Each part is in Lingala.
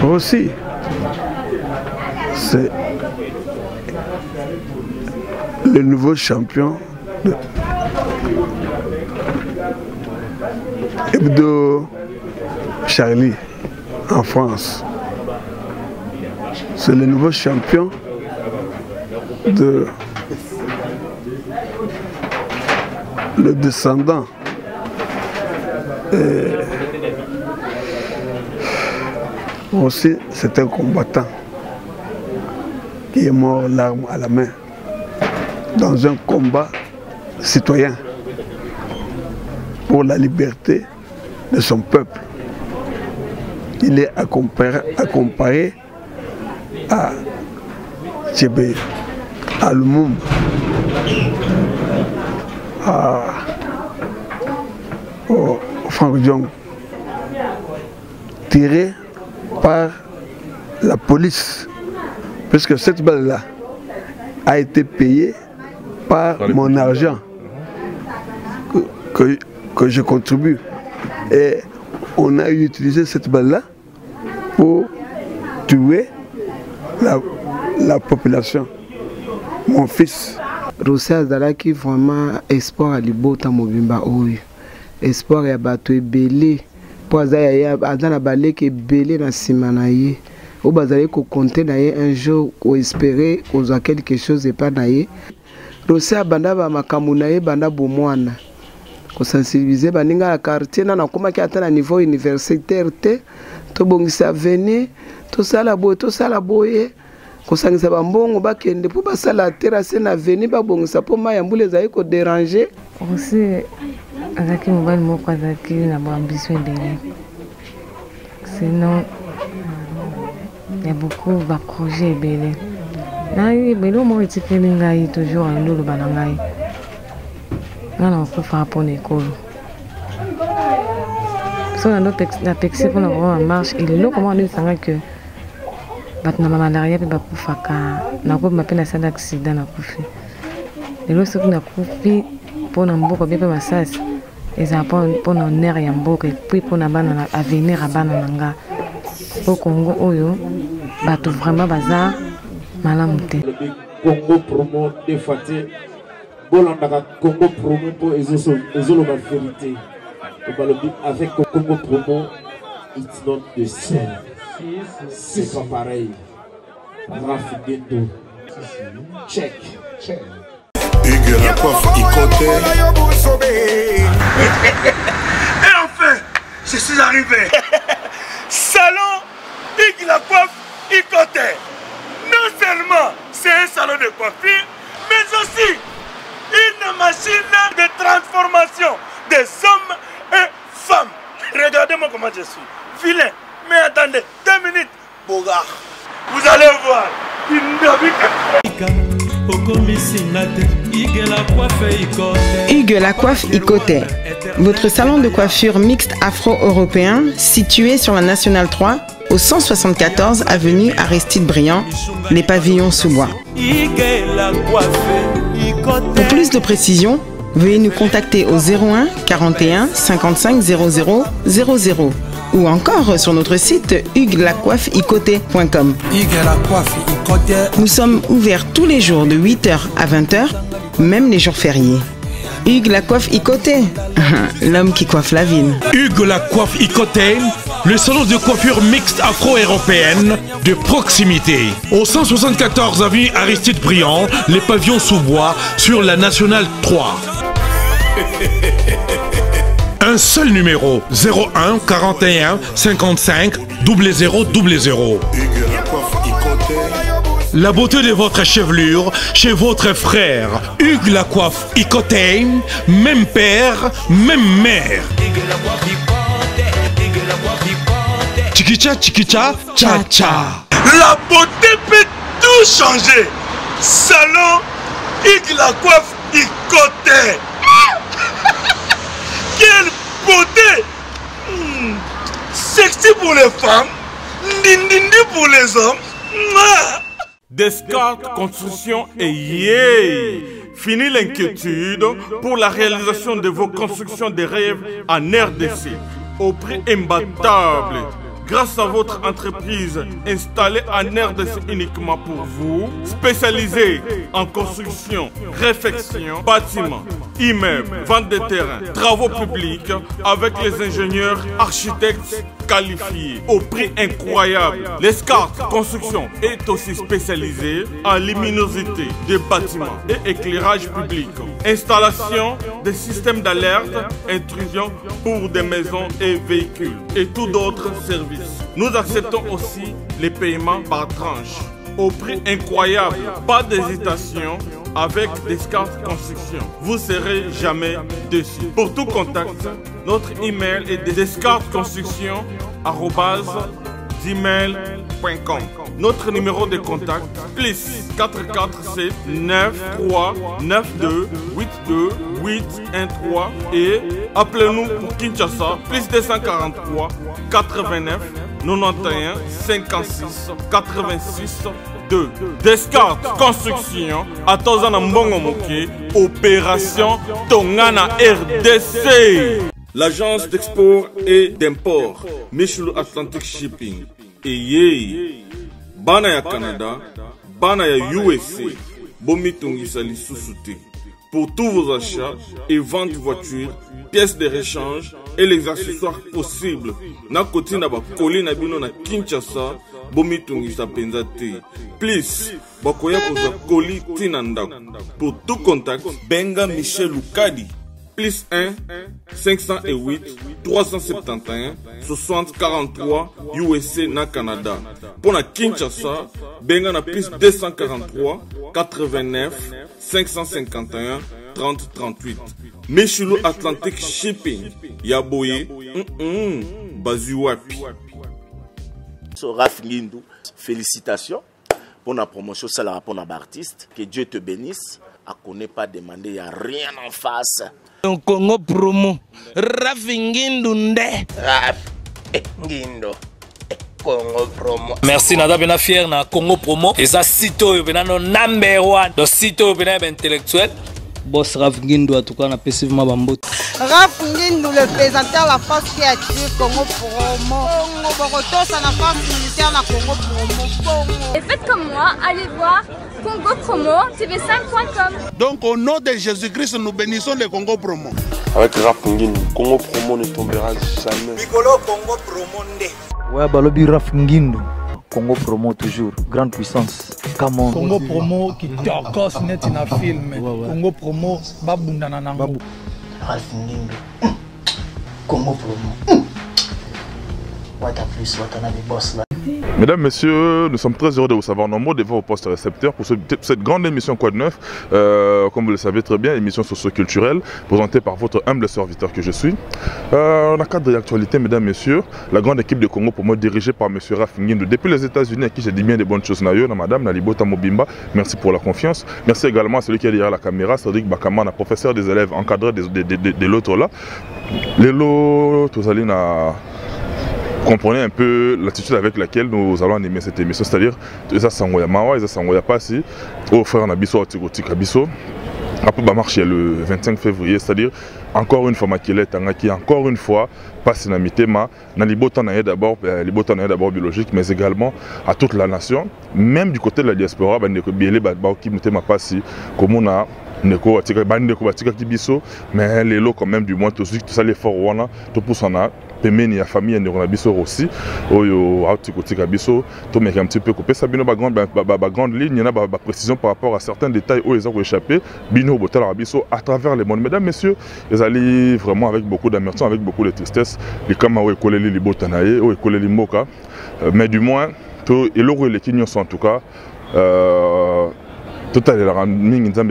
Aussi, c'est le nouveau champion de Hebdo Charlie en France. C'est le nouveau champion de le descendant aussi, c'est un combattant qui est mort l'arme à la main dans un combat citoyen pour la liberté de son peuple. Il est accompagné à Tchébé, à Lumumba, à Franck Diong, tiré par la police, puisque cette balle-là a été payée par mon argent que je contribue. Et on a utilisé cette balle-là pour tuer la population. Mon fils. Rousseau Azalaki vraiment espoir à libota mobimba oyo. Espoir ya bato ebele. Po azaya azana baleke ebele na sima na ye. O bazali ko compter na ye un jour ou espérer kozwa quelque chose epa na ye. Rousseau abanda ba makambo na ye banda bomwana. Ko sensibiliser baninga la quartier na koma ki ata na niveau universitaire te. To bongisa venir to sala boye. Kosangisa bambongo bakende pour basala terrasse na venir ba bongisa po mayambule za ko déranger. Aussi azaki mobile moko azaki na ambition de. Sinon il y a beaucoup de projets belé. Na belo mo etikeli ngai toujours en lolo banangai. Ngana on peut faire pour l'école. So na la pexi pour la marche il est là comment on dit ça que batna malaria pe bakufaka na ko mapena sana accident na kufi lelo soki na kufi pona mboko be pe masasi eza pona honneur ya mboka puis pona bana na avenir ya bana nanga au Congo oyo bato vraiment baza malamu te. Congo promo de fate bolanda Congo promo pour ezolo la vérité avec Congo promo it's not the same. C'est pas pareil. Raf Gendo. Check. Hugues la coiffe Ikoté. Et enfin, je suis arrivé. Salon Hugues la coiffe Ikoté. Non seulement c'est un salon de coiffure, mais aussi une machine de transformation des hommes et femmes. Regardez-moi comment je suis. Vilain. Mais attendez, 2 minutes, Bogart. Vous allez voir. Hugues la coiffe Ikoté. Votre salon de coiffure mixte afro-européen situé sur la Nationale 3 au 174 avenue Aristide Briand, les pavillons sous bois. Pour plus de précisions, veuillez nous contacter au 01 41 55 00 00 ou encore sur notre site hugueslacoiffeikoté.com. Nous sommes ouverts tous les jours de 8h à 20h, même les jours fériés. Hugues la coiffe Ikoté, l'homme qui coiffe la ville. Hugues la coiffe Ikoté, le salon de coiffure mixte afro-européenne de proximité. Au 174 avenue Aristide Briand, les pavillons sous bois sur la Nationale 3. Un seul numéro, 01 41 55 00 00. La beauté de votre chevelure chez votre frère. Hugues la coiffe Ikoté, même père, même mère. Chikicha, chikicha, cha cha. La beauté peut tout changer. Salon Hugues la coiffe Ikoté. Quelle beauté! Sexy pour les femmes, dindindi pour les hommes. Descartes Construction et yeah! Fini l'inquiétude pour la réalisation de vos constructions de rêves en RDC au prix imbattable grâce à votre entreprise installée en RDC uniquement pour vous, spécialisée en construction, réfection, bâtiments, immeubles, vente de terrains, travaux publics, avec les ingénieurs architectes qualifiés au prix incroyable. L'Escart Construction est aussi spécialisée en luminosité des bâtiments et éclairage public, installation des systèmes d'alerte, intrusion pour des maisons et véhicules et tout d'autres services. Nous acceptons aussi les paiements par tranche au prix incroyable. Pas d'hésitation avec Descartes Construction. Vous serez jamais déçus. Pour tout contact, notre email est descartesconstruction@gmail.com. Notre numéro de contact plus 447 93 92 82 813 et appelez-nous pour Kinshasa plus 243 89 91 56 86 2. Descartes Construction à Tozana Mbongo Moké, opération Tongana RDC. L'agence d'export et d'import Michel Atlantic Shipping et Yei Bana ya Canada, Bana ya USA, Bomitungisa Lissusute. Pour tous vos achats et ventes de voitures, pièces de rechange et les accessoires possibles. Na koti na ba koli na bino na Kinshasa, Bomitungisa Penzate. Please, bakoya koza koli tinandako. Pour tout contact, Benga Michel Lukadi. Plus 1 508 371 60 43 USA na Canada. Pour la Kinshasa, benga na plus 243 89 551 30 38. Michelo Atlantic Shipping. Yaboye, Bazuwapi. Raph Ngindou, félicitations pour la promotion, c'est la pour l'artiste. Que Dieu te bénisse. À connaît pas demander, il n'y a rien en face. Congo promo, Raph Ngindou nde. Congo promo. Merci nada bena fier na Congo promo. Et ça sito bena no number 1. Donc sito bena intellectuel. Boss Raph Ngindou en tout cas na passivement bambot. Raph Ngindou le présentateur la force créative Congo promo. Congo Boroto ça la force militaire na Congo promo. Et faites comme moi, allez voir Congo promo tv5.com. Donc au nom de Jésus-Christ nous bénissons le Congo promo. Avec Raph Ngindou, Congo promo ne tombera jamais. Nicolo Congo promo nde. Ouais, balobi Raph Ngindou. Congo promo toujours, grande puissance. Come on. Congo promo qui torcos net na film. Congo promo babundana nango. Raph Ngindou. Congo promo. What a plus, what a boss là. Mesdames, Messieurs, nous sommes très heureux de vous savoir nombreux devant vos postes récepteurs pour cette grande émission Quoi de Neuf, comme vous le savez très bien, émission socio-culturelle présentée par votre humble serviteur que je suis. Dans le cadre de l'actualité, Mesdames, Messieurs, la grande équipe de Congo pour moi dirigée par M. Raph Ngindou depuis les États-Unis, à qui j'ai dit bien des bonnes choses, Madame Nalibota Mobimba, merci pour la confiance. Merci également à celui qui est derrière la caméra, Cédric Bakaman, professeur des élèves encadré de l'autre là. Les lots, tous allez na. Comprenez un peu l'attitude avec laquelle nous allons animer cette émission, c'est-à-dire ça sangoya mawa, ça sangoya passi, au frère Nabiso Otigoti Kabiso. Après bah marché le 25 février, c'est-à-dire encore une fois Makile Tangaki, encore une fois passi na mitema, na libotana d'abord biologique, mais également à toute la nation, même du côté de la diaspora, bah ndeko biele bah ki mitema passi, comme on a Neko atika bandeko batika kibiso, mais les lots quand même du moins tout ça l'effort wana, tout pour son a pemeni ya famille ndeko na biso aussi, oyo autikotika biso, to meka un petit peu couper ça bino ba grande ligne, na ba précision par rapport à certains détails où ils ont échappé, bino botala biso à travers les mondes. Mesdames, messieurs, ils allaient vraiment avec beaucoup d'amertume, avec beaucoup de tristesse, les kama o koleli libotanaye, o koleli moka, mais du moins to eloko les kinyo sont en tout cas tout à l'heure,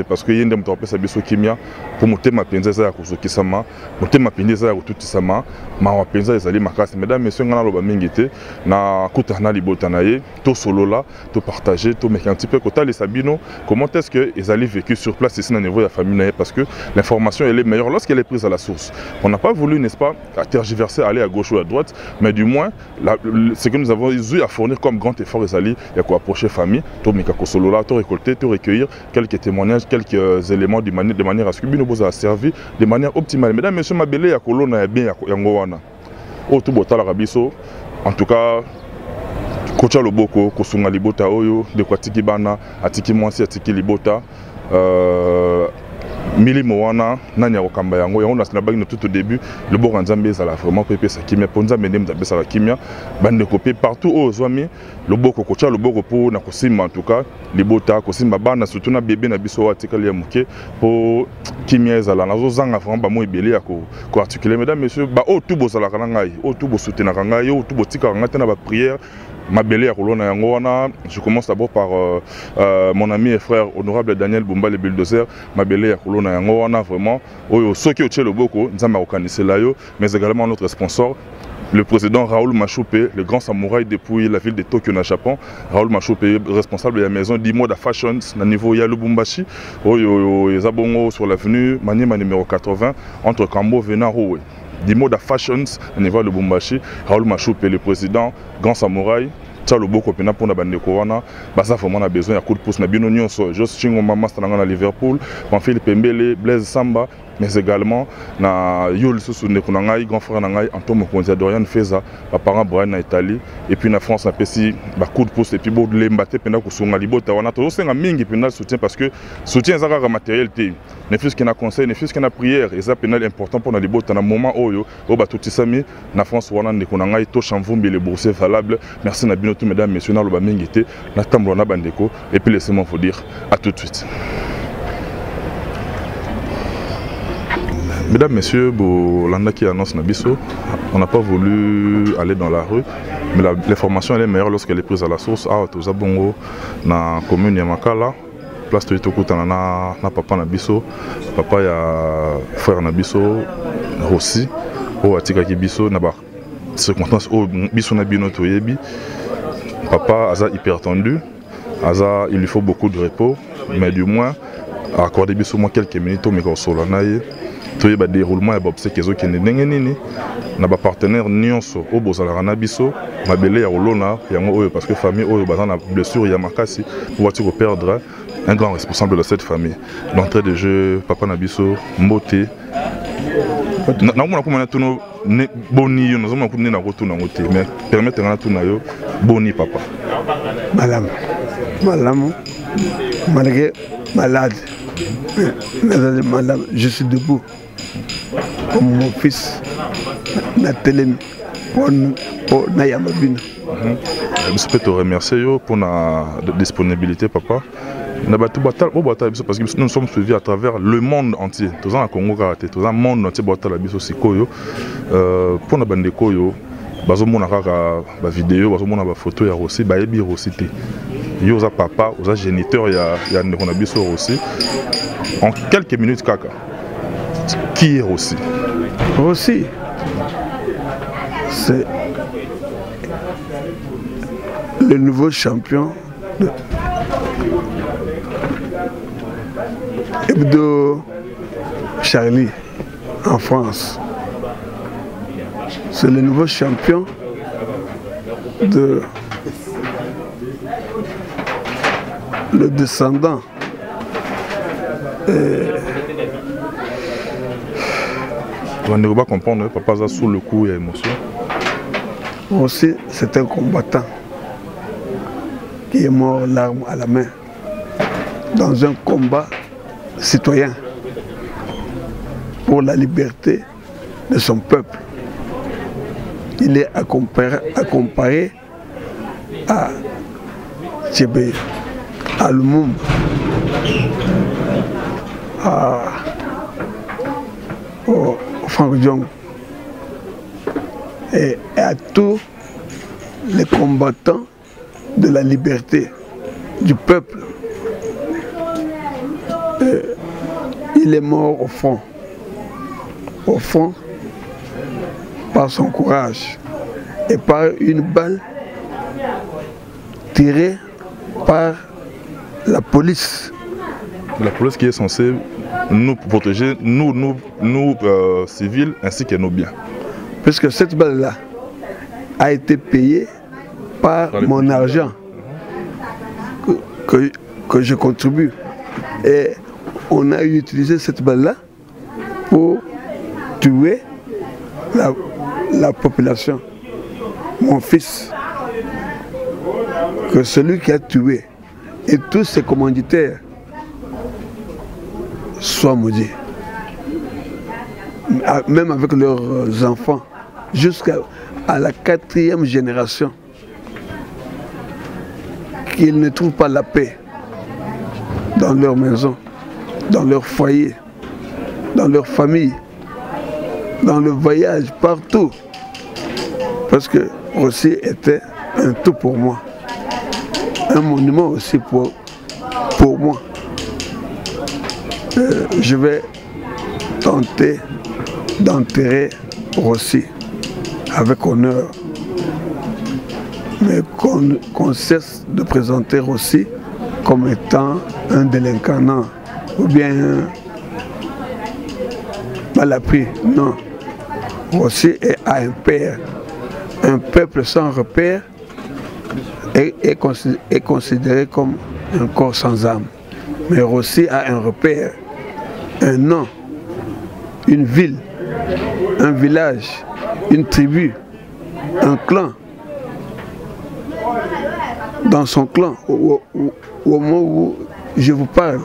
parce que yende mutapesa sabiso kimia pour motema penza za kusokisama motema penza za kututisama ma penza ezali makasi. Mesdames, messieurs, ngana loba mingite na kutana libota naye to solola to partager to meka un petit peu kota les sabino comment est-ce que ezali vécu sur place ici au niveau de la famille naye, parce que l'information elle est meilleure lorsqu'elle est prise à la source. On n'a pas voulu, n'est-ce pas, tergiverser, aller à gauche ou à droite, mais du moins ce que nous avons eu à fournir comme grand effort ezali il y a quoi approcher famille to meka ko solola to récolter to recueillir quelques témoignages, quelques éléments de manière à ce que Bino a servi de manière optimale. Mesdames, messieurs, ma belle ya kolona ya bien ya ngowana. O tout botala rabiso En tout cas, Kocha Loboko, Kosunga Libota Oyo, de Kwatiki Bana, Atiki Mwansi, Atiki Libota, Mili Moana, Nanya Wakamba Yango, Yango na Snabag tout au début, le Boranzambe, ça l'a vraiment pépé sa kimia, Ponza Menem, ça la kimia, bande copé partout aux Zouami, le Boko Kocha, le Boko pour Nakosima en tout cas, Libota, Kosima Bana, surtout na bébé Nabiso, Atikali Amouke, pour kimia Zala, Nazo Zanga, vraiment, moi, Bélé, à articuler, mesdames, messieurs, bah, oh, tout beau Zalakanangai, oh, tout beau Soutenarangai, oh, tout beau Tikarangai, na prière. Ma belle Rolona Yangoana, je commence d'abord par mon ami et frère honorable Daniel Bumba le bulldozer. Ma belle Rolona Yangoana, vraiment. Ceux qui ont le boko, mais également notre sponsor, le président Raoul Machoupe, le grand samouraï depuis la ville de Tokyo, au Japon. Raoul Machoupe, responsable de la maison d'Imoda Fashions, au niveau Yalo Bumbashi, Zabongo sur l'avenue Maniema numéro 80, entre Kambo et Venaro. D'Imoda Fashions, au niveau de Bumbashi, Raoul Machoupe, le président, grand samouraï, Tchalo Boko Pena pour la bande de Corona, ça vraiment on a besoin d'un coup de pouce. Na bien union so, Jos Chingo Mama Stananga à Liverpool, Philippe Mbele, Blaise Samba, mais également na Yol Soussou Nekunangai, grand frère Nangai, Antoine Mokonzia Dorian Feza, parent Brian en Italie, et puis na France na Pessi, coup de pouce et puis bon les mbaté Pena Kusunga Libota, on a toujours un mingi Pena soutien parce que soutien ça a matériel té, ne fût-ce qu'il y a conseil, ne fût-ce qu'il y a prière, et ça Pena important pour na Libota na moment oyo, au batu Sami, na France wana Nekunangai, to Chamvumbi les boursiers valables, merci na binotu mesdames messieurs na loba mingi té, na tamblo na bandeko, et puis laissez-moi vous dire à tout de suite. Mesdames, Messieurs, Bolanda qui annonce Nabiso, on n'a pas voulu aller dans la rue, mais l'information elle est meilleure lorsqu'elle est prise à la source. Ah, tout ça bongo, na commune Yamakala, place de Tokuta na papa Nabiso, papa ya frère Nabiso, Rossi, au Atika Kibiso, na ba circonstance au Biso Nabino Toyebi, papa Aza hyper tendu, Aza il lui faut beaucoup de repos, mais du moins accorder Biso moins quelques minutes, mais qu'on soit là. Toye ba déroulement ya ba obsèques qui ne ndenge nini na ba partenaire nyonso o bozala na biso mabele ya olona yango oyo parce que famille oyo baza na blessure ya makasi pour tu perdre un grand responsable de cette famille. D'entrée de jeu papa na biso mbote na mona kuma na tuno boni yo nazo mona kuna na rotuna ngote mais permettre na tuna yo boni papa malam malgré malade madame je suis debout comme mon fils na télé pour Nayamabino. Je peux te remercier pour la disponibilité papa. Parce que nous sommes suivis à travers le monde entier. Tout le Congo karaté, tout le monde entier pour la bande koyo. Bazomona kaka ba vidéo, bazomona ba photo ya Rossi, ba yebi Rossi te. Yo za papa, oza géniteur ya ndeko biso Rossi. En quelques minutes kaka. Qui est Rossi? Rossi, c'est le nouveau champion de Hebdo Charlie en France. C'est le nouveau champion de le descendant on ne va pas comprendre, papa a sous le coup et émotion. Aussi, c'est un combattant qui est mort l'arme à la main dans un combat citoyen pour la liberté de son peuple. Il est à comparer à Tchébé, à Lumumba, à Franck Diong et à tous les combattants de la liberté du peuple. Il est mort au front par son courage et par une balle tirée par la police. La police qui est censée nous protéger, nous civils, ainsi que nos biens. Puisque cette balle-là a été payée par mon argent que je contribue. Et on a utilisé cette balle-là pour tuer la population. mon fils, que celui qui a tué et tous ses commanditaires soient maudits. Même avec leurs enfants, jusqu'à la 4e génération, qu'ils ne trouvent pas la paix dans leur maison, dans leur foyer, dans leur famille, dans le voyage, partout. Parce que Rossi était un tout pour moi. Un monument aussi pour moi. Je vais tenter d'enterrer Rossi avec honneur. Mais qu'on cesse de présenter Rossi comme étant un délinquant ou bien mal appris. Non. Rossi a un père. Un peuple sans repère est considéré comme un corps sans âme. Mais Rossi a un repère, un nom, une ville, un village, une tribu, un clan. Dans son clan, au moment où je vous parle,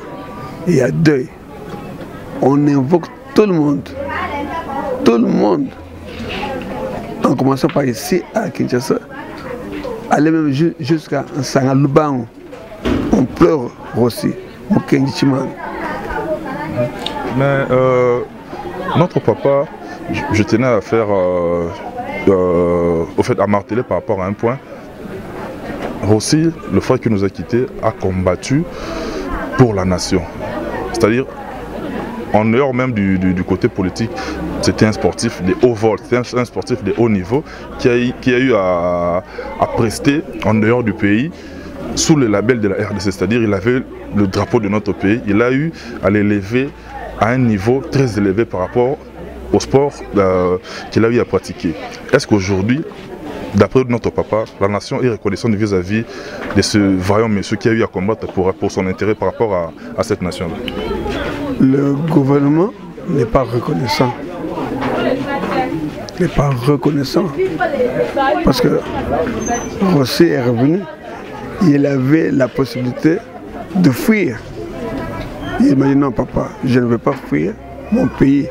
il y a deuil. On invoque tout le monde. Tout le monde. En commençant par ici à Kinshasa, aller même jusqu'à Sangalubango. On pleure aussi. Mais notre papa, je tenais à faire, à marteler par rapport à un point. Rossi, le frère qui nous a quittés, a combattu pour la nation. C'est-à-dire, en dehors même du côté politique, c'était un sportif de haut vol, c'était un sportif de haut niveau qui a eu à prester en dehors du pays sous le label de la RDC. C'est-à-dire, il avait le drapeau de notre pays, il a eu à l'élever à un niveau très élevé par rapport au sport qu'il a eu à pratiquer. Est-ce qu'aujourd'hui, d'après notre papa, la nation est reconnaissante vis-à-vis de ce vaillant monsieur qui a eu à combattre pour son intérêt par rapport à cette nation-là? Le gouvernement n'est pas reconnaissant. N'est pas reconnaissant. Parce que Rossi est revenu. Il avait la possibilité de fuir. Il m'a dit non papa, je ne veux pas fuir mon pays.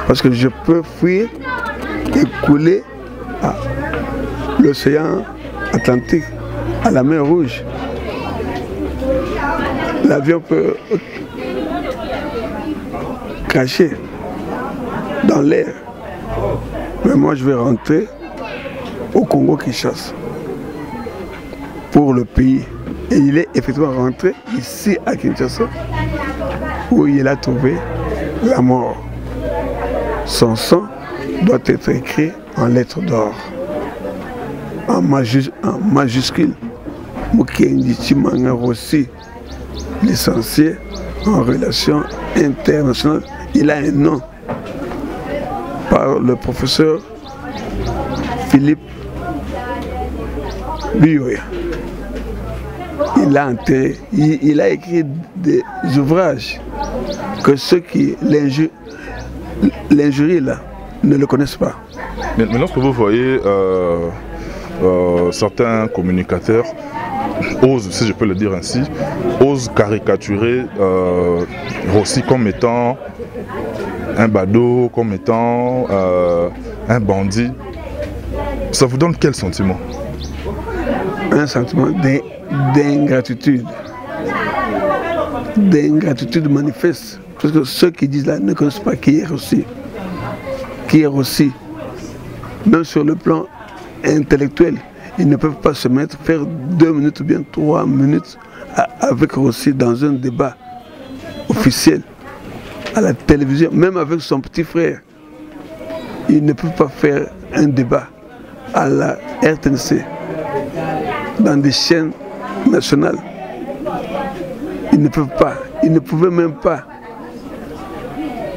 Parce que je peux fuir et couler à l'océan Atlantique, à la mer Rouge. L'avion peut cracher dans l'air. Mais moi je vais rentrer au Congo-Kinshasa pour le pays. Et il est effectivement rentré ici à Kinshasa où il a trouvé la mort. Son sang doit être écrit en lettres d'or, en majuscule. Mukendi Chimanga Rossi, licencié en relations internationales. Il a un nom par le professeur Philippe Biyoya. Il a enterré, il a écrit des ouvrages que ceux qui l'injurient là ne le connaissent pas. Mais lorsque vous voyez certains communicateurs osent, si je peux le dire ainsi, osent caricaturer Rossi comme étant un badaud, comme étant un bandit, ça vous donne quel sentiment? Un sentiment d'ingratitude. D'ingratitude manifeste. Parce que ceux qui disent là ne connaissent pas qui est Rossi. Qui est Rossi. Même sur le plan intellectuel, ils ne peuvent pas se mettre, faire 2 minutes ou bien 3 minutes avec Rossi dans un débat officiel à la télévision, même avec son petit frère. Ils ne peuvent pas faire un débat à la RTNC, dans des chaînes nationales. Ils ne peuvent pas, ils ne pouvaient même pas.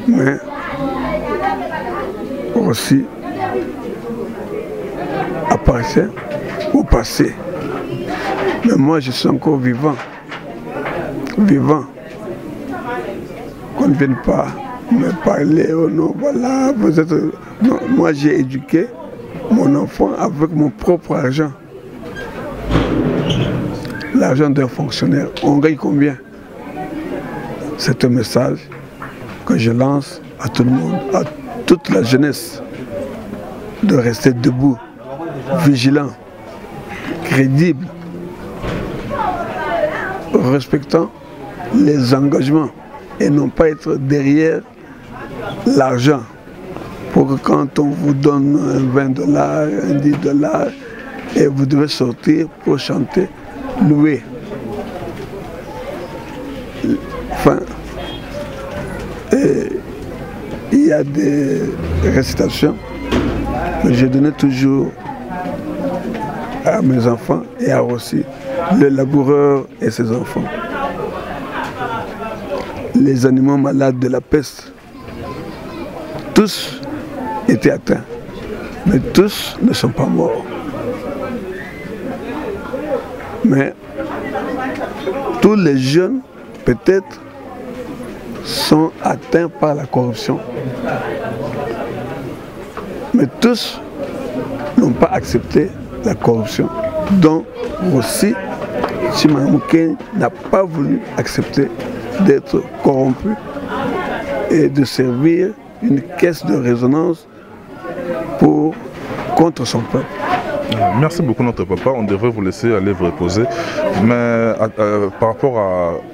Mais Rossi appartient au passé. Mais moi je suis encore vivant. Vivant. Qu'on ne vienne pas me parler, oh non, voilà, vous êtes... Non, moi j'ai éduqué mon enfant avec mon propre argent. L'argent d'un fonctionnaire, on gagne combien? C'est un message que je lance à tout le monde, à toute la jeunesse, de rester debout, vigilant, crédible, respectant les engagements et non pas être derrière l'argent. Pour que quand on vous donne un $20, un $10, et vous devez sortir pour chanter, louer. Enfin, il y a des récitations que je donnais toujours à mes enfants et à aussi le laboureur et ses enfants. Les animaux malades de la peste, tous étaient atteints, mais tous ne sont pas morts. Mais tous les jeunes, peut-être, sont atteints par la corruption. Mais tous n'ont pas accepté la corruption. Donc aussi, Chimamouken n'a pas voulu accepter d'être corrompu et de servir une caisse de résonance contre son peuple. Merci beaucoup notre papa, on devrait vous laisser aller vous reposer. Mais par rapport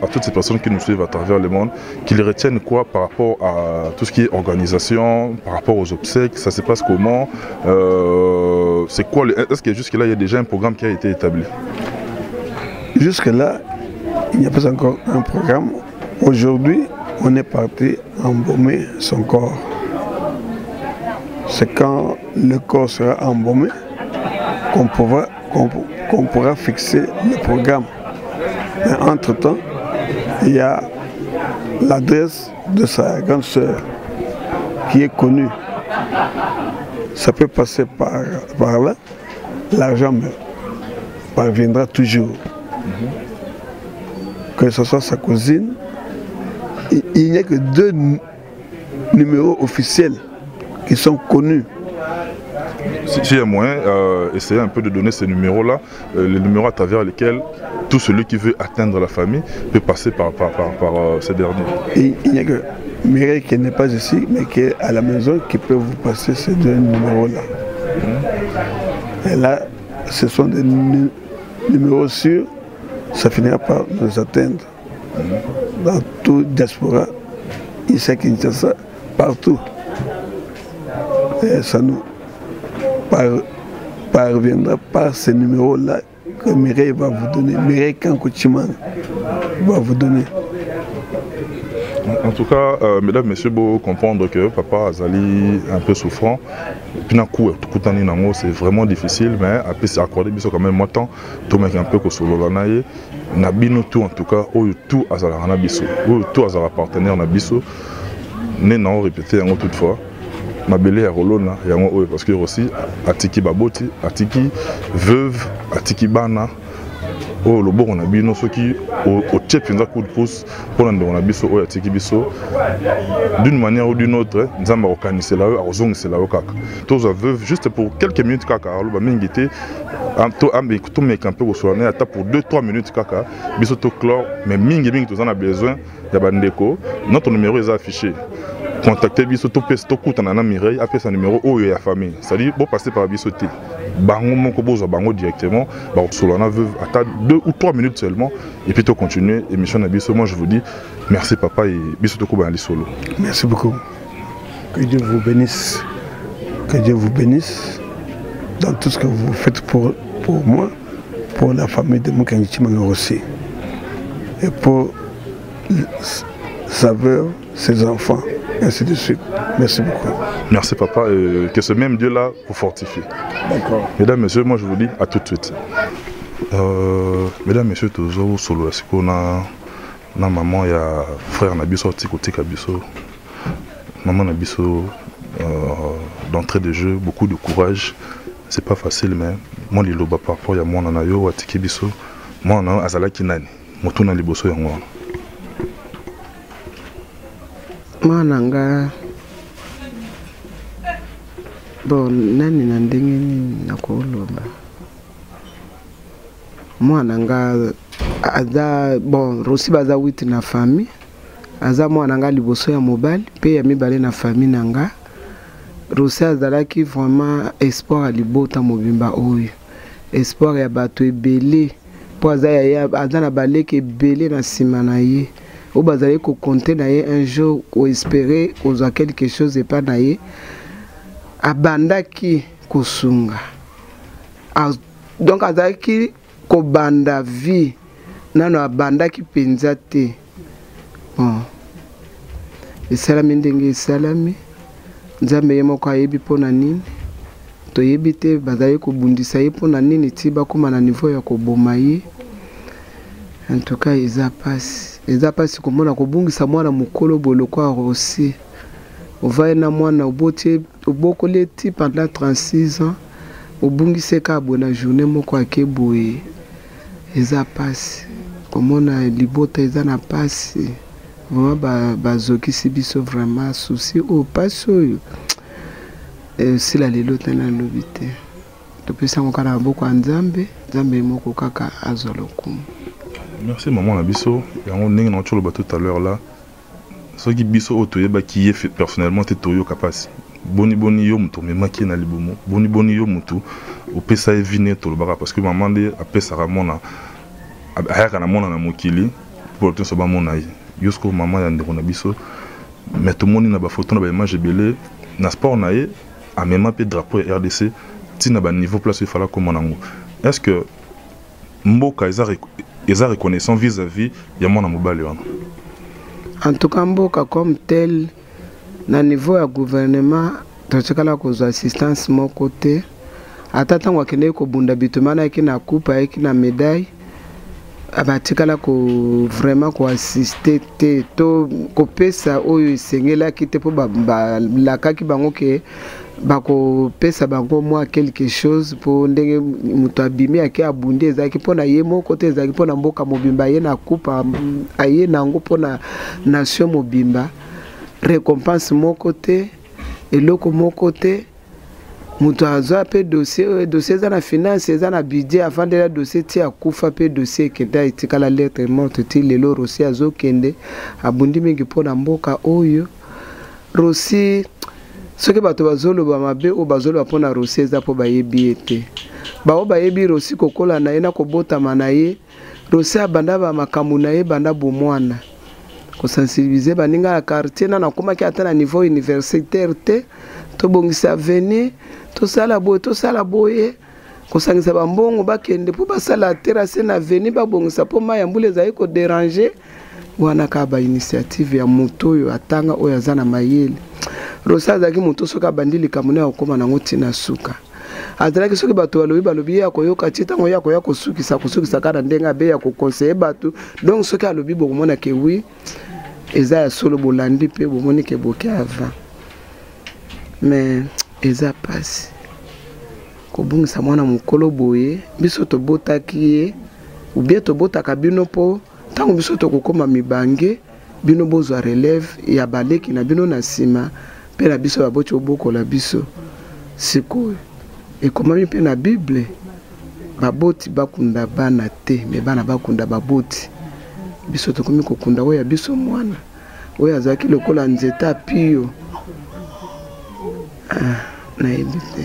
à toutes ces personnes qui nous suivent à travers le monde, qu'ils retiennent quoi par rapport à tout ce qui est organisation, par rapport aux obsèques, ça se passe comment? C'est quoi? Est-ce que jusque-là il y a déjà un programme qui a été établi? Jusque-là, il n'y a pas encore un programme. Aujourd'hui, on est parti embaumer son corps. C'est quand le corps sera embaumé qu'on pourra fixer le programme. Mais entre-temps, il y a l'adresse de sa grande sœur qui est connue. Ça peut passer par là. L'argent parviendra toujours. Que ce soit sa cousine, il n'y a que 2 numéros officiels qui sont connus. S'il y a moyen, essayez un peu de donner ces numéros-là, les numéros à travers lesquels tout celui qui veut atteindre la famille peut passer par ces derniers. Il n'y a que Mireille qui n'est pas ici, mais qui est à la maison, qui peut vous passer ces 2 numéros-là. Et là, ce sont des numéros sûrs, ça finira par nous atteindre. Dans tout diaspora, ici à Kinshasa, partout. Et ça nous parviendra par ces numéros-là que Mireille va vous donner. Mireille Kankoutiman va vous donner. En tout cas, mesdames, messieurs, vous comprendre que papa Azali est un peu souffrant. C'est vraiment difficile, mais après c'est accordé quand même moi temps. Tout le monde un peu que sur l'olanaye. Nabino tout en tout cas, tout Azala Hanabiso, tout Azala partenaire Nabiso. Né non répété en toutefois. Ma belle est rolona, parce que aussi Atiki Baboti, Atiki veuve, Atiki Bana. Oh, le bon on a bien ceux qui au chef un coup de pouce pour on a biso au Atiki biso d'une manière ou d'une autre nous avons organisé là à zone c'est là au kaka tous veuve juste pour quelques minutes kaka alors ba mingité tout mec un peu au soir à pour 2-3 minutes kaka biso to clore mais mingi tous en a besoin ya bandeko notre numéro est affiché. Contactez biso to pes to kutana na Mireille après sa numéro oyo ya famille c'est-à-dire bon passer par biso té bango moko bozo bango directement ba solana veuve à 2 ou 3 minutes seulement et puis to continuer émission na biso. Moi je vous dis merci papa et biso to ko ba solo. Merci beaucoup. Que Dieu vous bénisse. Que Dieu vous bénisse dans tout ce que vous faites pour moi, pour la famille de Moukanichi Manga aussi et pour sa veuve, ses enfants. Ainsi de suite. Merci beaucoup. Merci papa et que ce même Dieu là vous fortifie. D'accord. Mesdames, messieurs, moi je vous dis à tout de suite. Mesdames, messieurs, toujours solo est-ce qu'on a maman il y a frère Nabiso côté Kabiso. Maman Nabiso d'entrée de jeu, beaucoup de courage. C'est pas facile mais moi les loba par rapport il y a moi on a yo Atiki Biso. Moi on a azala kinani. Motuna liboso yango. Mananga bon nani na ndenge nini nakoloba mwana nga aza bon rosi baza 8 na famille aza mwana nga liboso ya mobali pe ya mibale na famille nanga rosi azalaki vraiment espoir à libota mobimba oyo espoir ya bato ebele po aza na baleke ebele na nsima na ye oyo bazali kokonte na ye un jour koespere kozwa quelque chose epa na ye abandaki kosunga donc azalaki kobanda vie nano abandaki mpenza te bon esalami ndenge esalami nzambe ye moko ayebi mpona nini toyebi te bazali kobundisa ye mpona nini ti bakóma na niveau ya koboma ye en tout cas eza pasi komona kobungisa mwana mokolo boloko ya rosi ovaye na mwana obokoli ti pendant 36 ans obungise ka boye na journée moko ake boye eza pasi komona libota eza na pasi vraiment bazokisi biso vraiment souci oyo pasi oyo sila lelo te nalobi te topesango kaka na maboko ya nzambe nzambe moko kaka azwa lokumu. Merci maman na biso yango ndenge na tsholo ba tout à l'heure là soki biso oyo toyebaki ye personnellement te toyoka pasi boni yo mutu omemaki na libumu boni yo mutu opesa ye vine tolobaka parce que maman nde apesaka mwana ayaka na mwana na mokili po toso bamona ye yosko maman ya ndeko na biso mais tomoni na bafoto na baimage ebele na sport na ye amema mpe drapeau ya RDC ntina baniveau place efala komona yango est-ce que mboka eza reconnaissant vis-à-vis ya mwana mobali wana? En tout cas mboka comme tel na niveau ya gouvernement totikala kozwa assistance moko te ata ntango akendeki kobunda bitumana ayeki na coupe ayeki na médaille abatikala vraiment koassiste te to kopesa oyo esengelaki te mpo balakaki bango ke bakopesa bango mwa quelque chose mpo ndenge moto abimi ake abundi ezalaki mpona ye moko te ezalaki mpona mboka mobimba aye na coupe aye nango mpona nation mobimba récompense moko te eloko moko te moto azwa mpe dossier eza na finance eza na budget avant de la dossier ti akufa mpe dossier ekenda etikala lettre morte ti lelo rosi azokende abundi mingi mpona mboka oyo rosi soki bato bazoloba mabe oyo bazoloba mpona rosi eza mpo bayebi ye te bao bayebi rosi kokola na ye na kobotama na ye rosi abanda bamakambo na ye banda bomwana kosensibilize baninga ya quartier nana akomaki ata na niveau universitaire te tobongisa avenir tosala boye kosangisa bambongo bakende mpo basala terase na avenir babongisa mpo mai ya mbula ezali kodéranger wana kaka bainitiative ya moto oyo atanga oyo aza na mayele rosi azalaki moto soki abandi likambo ne ya kokóma nango ntina suka azalaki soki bato balobi ye ya koyoka ti ntango ya koya kosukisa kaka na ndenge abe ya kokonseye bato donc soki alobi bokomona ke wi eza ya solo bolandi mpe bomoni ke boke avant mais eza pasi kobungisa mwana mokolo boye biso tobotaki ye ubie tobotaka bino mpo ntango biso tokokóma mibange bino bozwa relève ya baleki na bino na nsima mpe na biso baboti obokola biso sikoyo ekomami mpe na bible baboti bakunda bana te me bana bakunda baboti biso tokomi kokunda oyo ya biso mwana oyo azalaki lokola nzete apio nayebi te.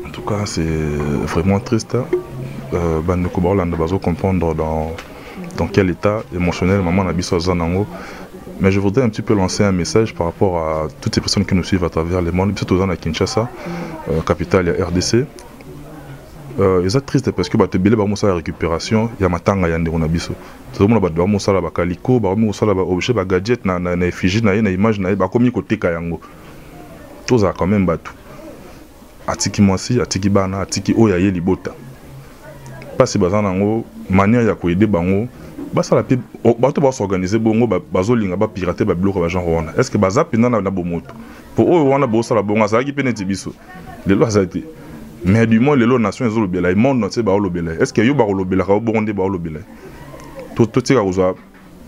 En tout cas c'est vraiment triste bandeko baolanda bazo comprendre dans quel état émotionnel maman na biso aza nango. Mais je voudrais un petit peu lancer un message par rapport à toutes ces personnes qui nous suivent à travers le monde, surtout dans la Kinshasa, capitale ya RDC. Eza triste parce que bato ebele bamosala ya récupération ya matanga ya ndeko na biso tozomona bato bamosala bakaliko bamosala baobjet bagadget na effigie na ye na image na ye bakomi koteka yango tozala quand même bato atiki mwasi atiki bana atiki oyo aye libota mpasi baza nango manière ya koyede bango basala mpe bato basorganize bongo bazolinga bapirate babiloko bagenre wana est ce que baza mpena na bomoto mpo oyo wana bosala bongo azalaki mpe neti biso lelo aza te mais du moins lelo nation ezolobela e monde entier baolobela est ce que yo bakolobelaka bongo nde baolobela totika kozwa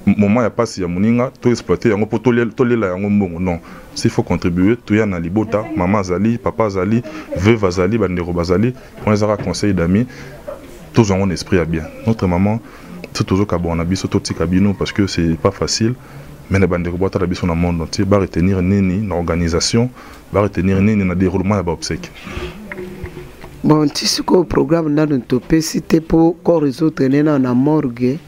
moment ya passe ya moninga to exploiter yango po tolela yango mbongo non s'il faut contribuer to ya na libota maman azali papa azali veuve azali bandeko bazali on les a conseil d'amis tous ont un esprit à bien notre maman c'est toujours kabona biso to tika bino parce que c'est pas facile mais les bandeko bota la biso na monde entier ba retenir nini na organisation ba retenir nini na déroulement ba obsèque. Bon, si ce programme dans le topé c'était pour qu'on résoudre na morgue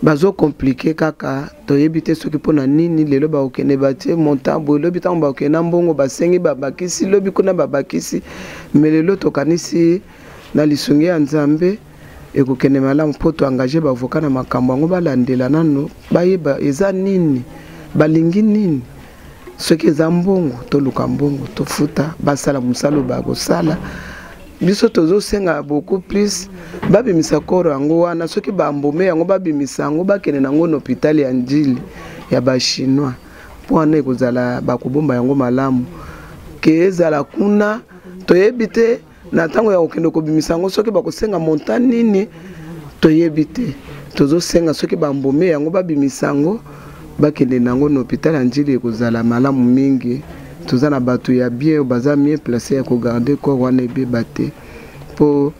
bazo compliqué kaka to yebite soki pona nini lelo ba okene batie montambo lobi tango ba okena mbongo basengi babakisi lobi kuna babakisi melelo to kanisi na lisungi ya Nzambe ekokene malamu po to engagé ba avocat na makambo ngo balandela nano bayeba eza nini balingi nini soki eza mbongo to luka mbongo to futa basala musalo ba kosala biso tozo senga beaucoup plus babimisa koro yango wana soki bambome yango babimisa yango bakene nango na hôpital ya Njili ya ba chinois po wana ekozala bakobomba yango malamu ke ezala kuna toyebite na tango ya okende kobimisa yango soki bakosenga montant nini toyebite tozo senga soki bambome yango babimisa yango bakene nango na hôpital ya Njili ekozala malamu mingi tozana bato ya bien baza mieux placé ya ko garder corps wana ebeba te po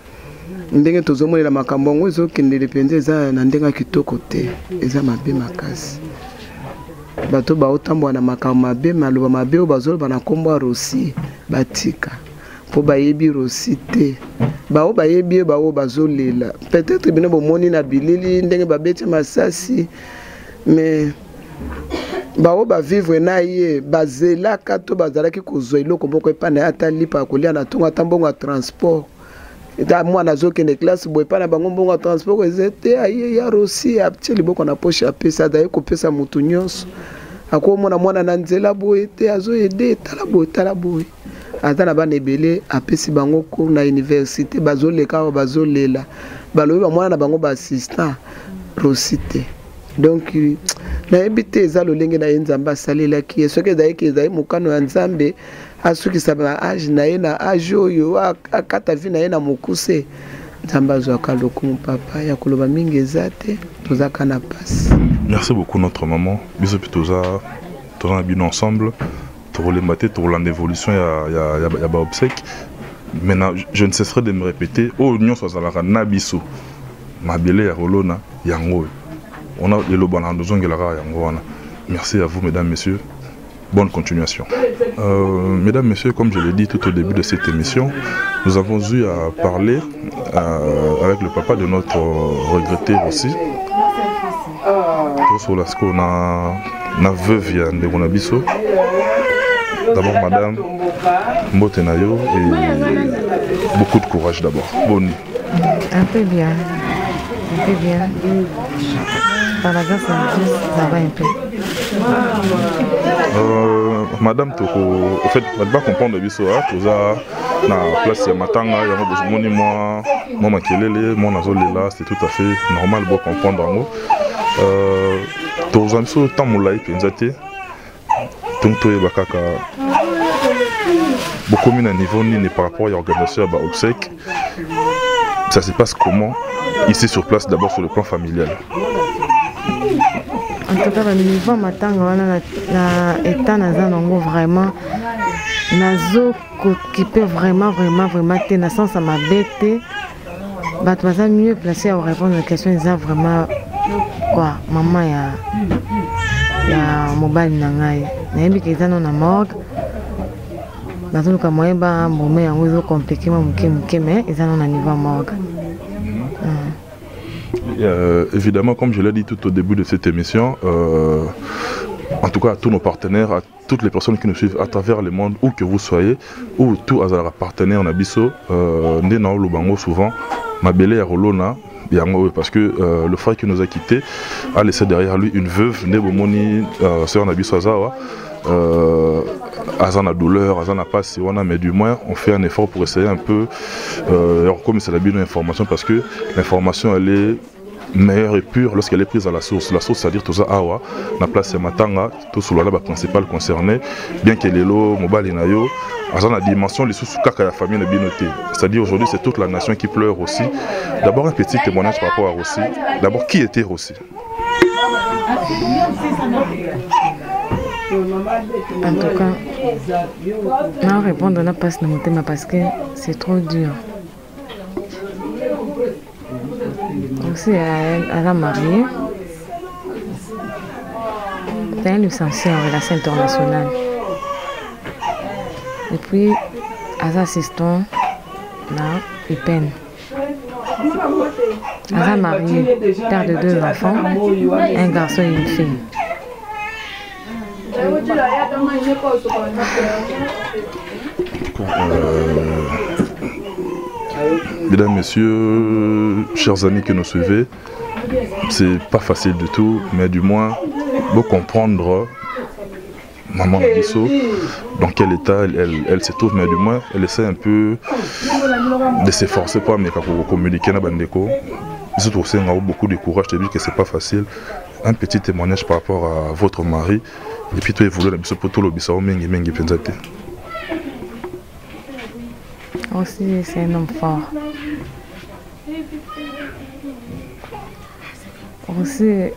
ndenge tozomonela makambo ngo ezokendele pende eza na ndenga kitoko te eza mabe makasi bato baotambola na makambo mabe maloba mabe o bazoloba na kombo Rossi batika po bayebi Rossi te bao bayebi bao bazolela peut-être bino bomoni na bilili ndenge babeti masasi mais bao ba vivre na ye bazela kato bazalaki kozwa iloko moko epana ata lipa kolia na tonga tambongo ya transport eta mwana zokende classe boy pana bango mbongo ya transport ezete aye ya Rossi apche liboko na poche apesa daye kopesa mutu nyonso akomona mwana na nzela boy te azo ede tala boy ata na bana ebele apesi bango cours na université bazoleka bazolela balobi ba mwana na bango ba assistant Rossi te donc na ebite za lolenge na Nzambe asalelaki soki ezalaki ezali mokano ya Nzambe asukisa ba age na ye na age oyo akata vi na ye na mokuse Nzambe azwaka lokumu papa ya koloba mingi eza te tozaka na pasi. Merci beaucoup notre maman biso pitoza tozana bino ensemble tokolemba te tokolanda évolution ya ba obsèque. Maintenant je ne cesserai de me répéter o nyonso azalaka na biso mabele ya rolona yango. On a le loban de Zongelara Yangoana. Merci à vous, mesdames, messieurs. Bonne continuation. Mesdames, messieurs, comme je l'ai dit tout au début de cette émission, nous avons eu à parler avec le papa de notre regretté aussi. Sur la on a veuve de Gonabiso. D'abord, madame Mbotenayo et beaucoup de courage d'abord. Bonne nuit. Un peu bien. Un peu bien. Par la grâce de Dieu, ça va un peu. Madame Toko, en fait, je ne vais pas comprendre le soir, tout ça, na place de Matanga, il y a mon moi, moi makelele, mon azolela, c'est tout à fait normal de comprendre en haut. Tout ça, c'est tant moulay penzate, donc tout est bakaka. Beaucoup mis à niveau ni par rapport à l'organisation à obsèque. Ça se passe comment ici sur place, d'abord sur le plan familial. En tout cas, le niveau matanga na état naza nango vraiment nazo qui peut vraiment te na sens à ma bête bah tu vas mieux placé à répondre aux questions ils ont vraiment quoi maman ya mobile nangai na yebi ke zano na morgue nazo ka moyen ba moment yango zo compliqué muke mais ils ont na niveau morgue. Évidemment, comme je l'ai dit tout au début de cette émission, en tout cas à tous nos partenaires, à toutes les personnes qui nous suivent à travers le monde, où que vous soyez, ou tout à partenaire Nabiso, Ndena Lubango souvent, Mabele et Rolona, parce que le frère qui nous a quittés a laissé derrière lui une veuve, Nebomoni, sœur Nabiso Azawa. Azana douleur, Azana passe, mais du moins on fait un effort pour essayer un peu, comme c'est la bonne information, parce que l'information elle est meilleure et pure lorsqu'elle est prise à la source. La source, c'est-à-dire tout ça, awa, la place Matanga, tout sur la principale concernée, bien que les lots, mobile et nayo, Azana dimension, les sous kaka la famille est bien notée. C'est-à-dire aujourd'hui c'est toute la nation qui pleure aussi. D'abord un petit témoignage par rapport à Rossi. D'abord qui était Rossi? En tout cas, non répondre à la passe de mon thème parce que c'est trop dur. Aussi, elle a marié. C'est un licencié en relations internationales. Et puis, elle a assistant, là, il peine. Elle a marié, père de 2 enfants, un garçon et une fille. Mesdames, messieurs, chers amis qui nous suivez, c'est pas facile du tout, mais du moins, vous comprendre maman Bisso, dans quel état elle se trouve, mais du moins, elle essaie un peu de s'efforcer pour communiquer avec Bandeko. Ils ont beaucoup de courage, je te dis que c'est pas facile. Un petit témoignage par rapport à votre mari, et puis tu évolues pour tout le Bissau Mengi Mengi Penzate. Aussi, c'est un homme fort. Aussi,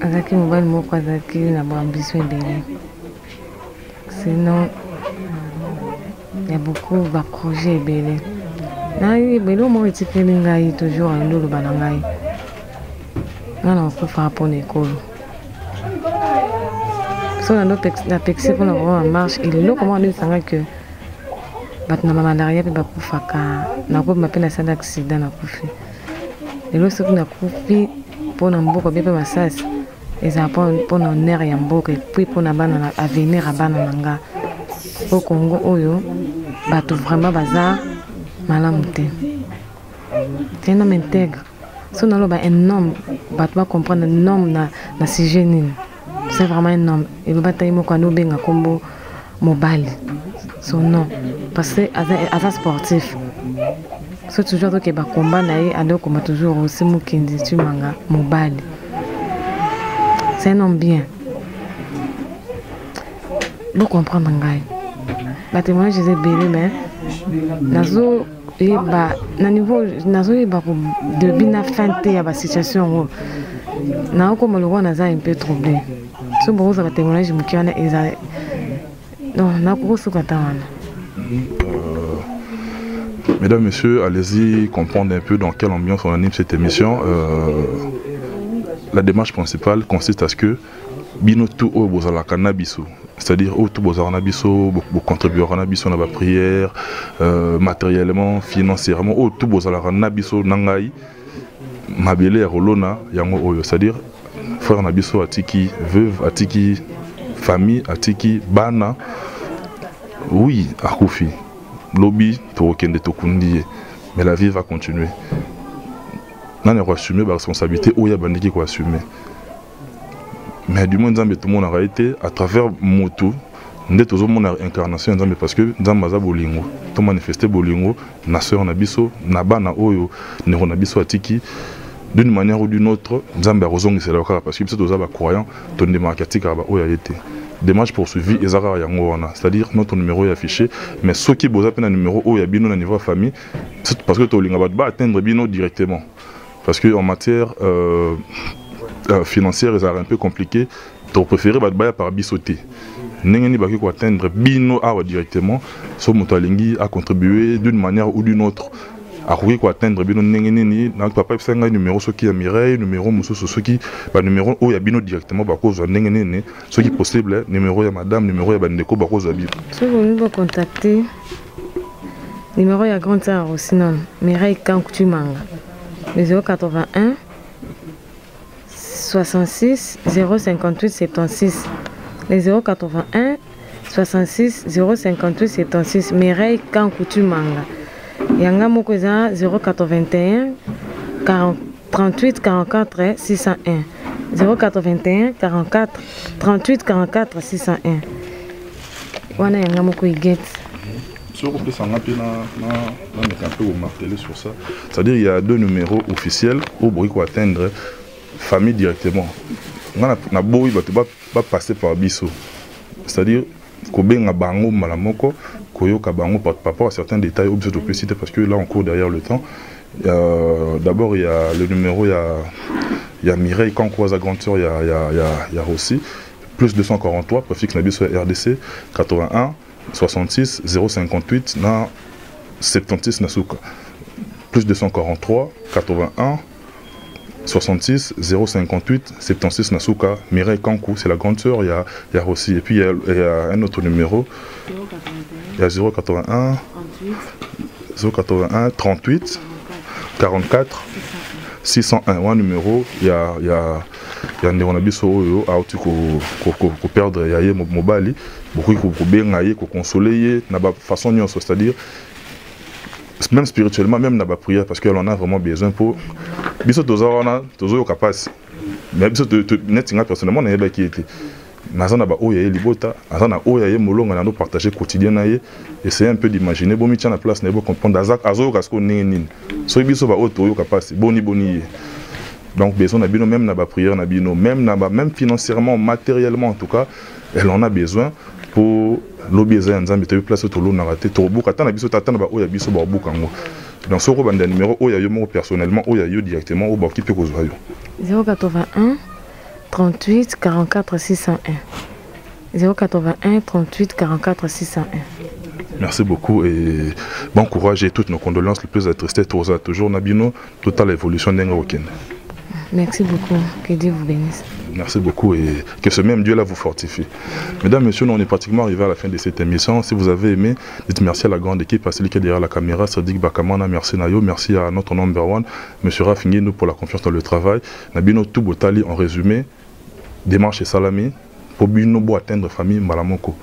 avec une bonne mot, avec une ambition belle. Sinon, il y a beaucoup de projets belles. Il y a toujours un lot de banangaï. On peut faire pour l'école. Si on a la pexé pour la marche, il est là comment on dit que na malaria pe bakufaka na ko mapena sana accident na kufi lelo soki na kufi pona mboka be pe masasi eza pona honneur ya mboka puis pona bana na avenir ya bana nanga au Congo oyo bato vraiment baza malamu te. C'est un homme intègre. Si on a un homme, bato va comprendre un homme na sujet nini. C'est vraiment un homme. Il va tailler mo kwa no benga kombo mobile. Son nom parce que c'est sportif. C'est toujours que ba combat naï alors comme toujours aussi mukindi tu manga mobile. C'est un homme bien. Vous comprenez ngai. Ba témoignage je belé mais nazo et ba na niveau nazo et ba de bina fente ya ba situation na ko mo lo na za un peu troublé. So bon ça ba témoignage mukiana eza non, mesdames, messieurs, allez-y comprendre un peu dans quelle ambiance on anime cette émission. La démarche principale consiste à ce que bino tout au bozala cannabiso, c'est-à-dire au tout bozala cannabiso, beaucoup contribuer à cannabiso dans la prière, matériellement, financièrement, au tout bozala cannabiso nangai, mabele rolona yango oyo, c'est-à-dire frère nabiso atiki veuve atiki famille atiki bana. Oui, à Koufi, lobby, Torokende Tokundi, mais la vie va continuer. Nous avons assumé la responsabilité, où il y a des gens qui ont assumé. Mais du moins, tout le monde a été à travers Moto, nous avons incarnation parce que nous avons bolingo, tout manifesté bolingo, na soeur nabiso, nabana oyo, neronabiso atiki. D'une manière ou d'une autre, nous avons raison que c'est le cas parce que nous avons croyants, nous avons démarqué oyo a été. Démarche poursuivie et c'est-à-dire notre numéro est affiché mais ceux qui ont un numéro où il y a bien au niveau famille parce que tu vas atteindre bien directement parce que en matière financière c'est un peu compliqué tu préfères par bisoté n'engeni baki ko atteindre bino directement so moto alingi a contribuer d'une manière ou d'une autre à quoi atteindre bino n'engeni na papa un numéro ceux qui a Mireille numéro muso ceux qui numéro où il y a bino directement ba cause n'engeni ce qui possible numéro ya madame numéro ya bandeko ba cause abi si vous voulez contacter numéro ya grande sœur aussi non Mireille Kankutumanga 081 66 058 76 les 081 66 058 76 Mireille Kankutumanga Yanga Mokoza 081 38 44 601 081 44 38 44 601 Wana Yanga Moko Iget. Si on peut s'en appeler sur ça, c'est-à-dire il y a 2 numéros officiels où on peut atteindre famille directement. On a pas passer par biso, c'est-à-dire Kobenga Bango Malamoko. Par rapport à certains détails, obligé de préciser parce que là on court derrière le temps. D'abord il y a le numéro, il y a il y a Mireille Kankou, sa grande sœur, il y a Rossi, plus 243, préfixe Nabi sur RDC, 81, 66, 058, na 76 Nasuka. Plus 243, 81, 66, 058, 76 Nasuka, Mireille Kankou, c'est la grande sœur, il y a Rossi. Et puis il y a un autre numéro, il y a 081, 081, 38, 44, 601, un numéro, il y a un Néronabiso à perdre, il y a Mobali, beaucoup de bien consoler, n'a pas façon, c'est-à-dire, même spirituellement, même n'a pas prière, parce qu'elle en a vraiment besoin pour. Biso toujours capable. Mais biso net personnellement, n'a pas qui était. Nazana ba oya libota, azana oya molonga na no partager quotidien na ye, essayer un peu d'imaginer bon mi tient la place na bo comprendre azak azo kasko nini. So biso ba oto capable, boni. Donc besoin na bino même na ba prière na bino, même financièrement, matériellement en tout cas, elle en a besoin pour l'obézer nzambe te place to lo na raté to buka tana biso tata na ba oya biso ba buka ngo. Donc ce robanda numéro oya yo mo personnellement oya yo directement au ba ki pe ko zo yo. 081 38 44 601. 081 38 44 601. Merci beaucoup et bon courage et toutes nos condoléances, le plus attristé toujours Nabino, totale évolution d'un week-end. Merci beaucoup, que Dieu vous bénisse. Merci beaucoup et que ce même Dieu-là vous fortifie. Mesdames, Messieurs, on est pratiquement arrivé à la fin de cette émission. Si vous avez aimé, dites merci à la grande équipe, à celui qui est derrière la caméra, Sadik Bakamana, merci Nayo, merci à notre number one, M. Rafingino pour la confiance dans le travail. Nabino Toubotali en résumé, démarche et salami, pour Bino atteindre famille Malamoko.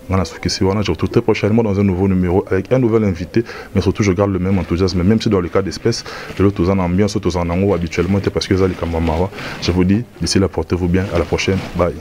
Je vous retrouve très prochainement dans un nouveau numéro avec un nouvel invité, mais surtout je garde le même enthousiasme, même si dans le cas d'espèces, je l'autre en ambiance, autres en ango habituellement, parce que ça les. Je vous dis, d'ici là, portez-vous bien, à la prochaine, bye.